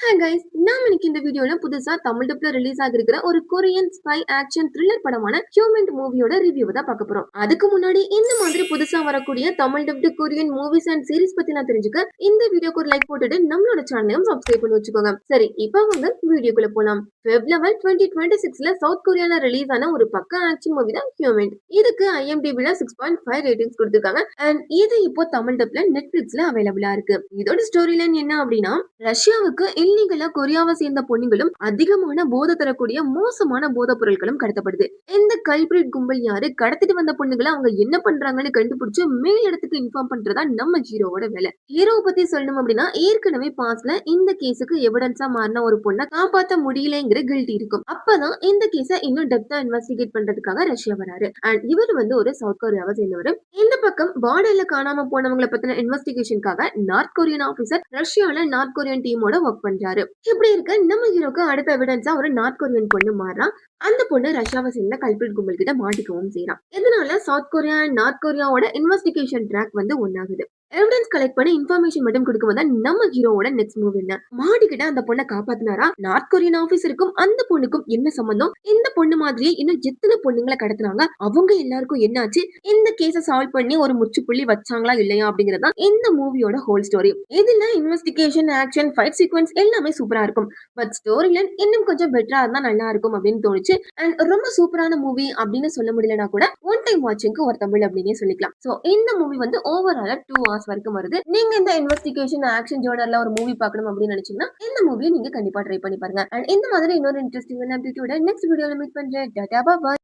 Hi guys, நாம இன்னைக்கு இந்த வீடியோல புதுசா தமிழ் டப்ல ரிலீஸ் ஆகிருக்கிற ஒரு கொரியன் ஸ்பை ஆக்ஷன் த்ரில்லர் படமான ஹியூமன் மூவியோட ரிவ்யூ தான் பார்க்க போறோம். அதுக்கு முன்னாடி இந்த மாதிரி புதுசா வரக்கூடிய Tamil dubbed Korean movies and series பத்தி நான் தெரிஞ்சுக்க இந்த வீடியோக்கு ஒரு லைக் போட்டுட்டு நம்மளோட சேனலையும் சப்ஸ்கிரைப் பண்ணி வச்சுக்கோங்க. சரி, இப்போ வந்து வீடியோக்குள்ள போலாம். வெப் லெவல் 2026ல சவுத் கொரியால ரிலீஸ் ஆன ஒரு பக்கா ஆக்ஷன் மூவி தான் ஹியூமன். இதுக்கு IMDbல 6.5 ரேட்டிங்ஸ் கொடுத்திருக்காங்க. அண்ட் இது இப்போ தமிழ் டப்ல நெட்ஃபிளிக்ஸ்ல அவைலபிளா இருக்கு. இதோட ஸ்டோரி லைன் என்ன அப்படின்னா, ரஷ்யாவுக்கு இல்லீகலா கொரியாவை சேர்ந்த பொண்ணுங்களும் அதிகமான போதை தரக்கூடிய மோசமான போதைப் பொருட்களும் கடத்தப்படுது. இந்த கல்பிரிட் கும்பல் யாரு, கடத்திட்டு வந்த பொண்ணுங்களை அவங்க என்ன பண்றாங்கன்னு கண்டுபிடிச்சு மேல் இடத்துக்கு இன்ஃபார்ம் பண்றதா நம்ம ஹீரோவோட வேலை. ஹீரோவை பத்தி சொல்லணும் அப்படின்னா, ஏற்கனவே பாஸ்ட்ல இந்த கேஸுக்கு எவிடன்ஸா மாறின ஒரு பொண்ணை காப்பாற்ற முடியலங்கிற கில்ட்டி இருக்கும். அப்பதான் இந்த கேஸை இன்னும் டெப்தா இன்வெஸ்டிகேட் பண்றதுக்காக ரஷ்யா வராரு. அண்ட் இவர் வந்து ஒரு சவுத் கொரியாவை சேர்ந்தவர். இந்த பக்கம் பார்டர்ல காணாம போனவங்களை பத்தின இன்வெஸ்டிகேஷனுக்காக நார்த் கொரியன் ஆபீசர் ரஷ்யால நார்த் கொரியன் டீமோட ஒர்க் பண்றாரு. இப்படி இருக்க நம்ம ஹீரோக்கு அடுத்த எவிடன்ஸா ஒரு நார்த் கொரியன் பொண்ணு மாறான். அந்த பொண்ணு ரஷ்யாவை சேர்ந்த கல்பிரிட் கும்பல் கிட்ட மாட்டிக்கவும் செய்யறான். இதனால சவுத் கொரியா அண்ட் நார்த் கொரியாவோட இன்வெஸ்டிகேஷன் ட்ராக் வந்து ஒன்னாகுது. எவிடன்ஸ் கலெக்ட் பண்ணி இன்ஃபர்மேஷன் மட்டும் கொடுக்க வந்தா நம்ம ஹீரோவோட நெக்ஸ்ட் மூவ் என்ன, மாட்டிக்கிட்ட அந்த பொண்ணை காப்பாத்தினாரா, நார்த் கொரியன் ஆபீசருக்கும் அந்த பொண்ணுக்கும் என்ன சம்பந்தம், இந்த பொண்ணு மாதிரியே இன்னும் எத்தனை பொண்ணுங்களை கடத்தினாங்க, அவங்க எல்லாருக்கும் என்னாச்சு, இந்த கேஸை சால்வ் பண்ணி ஒரு முற்றுப்புள்ளி வச்சாங்களா இல்லையா அப்படிங்கறதா இந்த மூவியோட ஹோல் ஸ்டோரி. இதுல இன்வெஸ்டிகேஷன், ஆக்ஷன், ஃபைட் சீக்வன்ஸ் எல்லாமே சூப்பரா இருக்கும். பட் ஸ்டோரி லைன் இன்னும் கொஞ்சம் பெட்டரா இருந்தா நல்லா இருக்கும் அப்படின்னு தோணுச்சு. அண்ட் ரொம்ப சூப்பரான மூவி அப்படின்னு சொல்ல முடியலனா கூட ஒன் டைம் வாட்சிங்க்கு ஒரு தமிழ் அப்படின்னே சொல்லிக்கலாம். சோ இந்த மூவி வந்து ஓவராலா 2 hours வரைக்கும் வருது. நீங்க இந்த இன்வெஸ்டிகேஷன் ஆக்ஷன் ஜோனர்ல ஒரு மூவி பார்க்கணும் அப்படின்னு நினைச்சீங்கன்னா இந்த மூவியை நீங்க கண்டிப்பா ட்ரை பண்ணி பாருங்க. அண்ட் இந்த மாதிரி இன்னொரு இன்ட்ரெஸ்டிங்கான அப்டேட்டோட நெக்ஸ்ட் வீடியோல மீட் பண்றேன். டாடா, பாய்.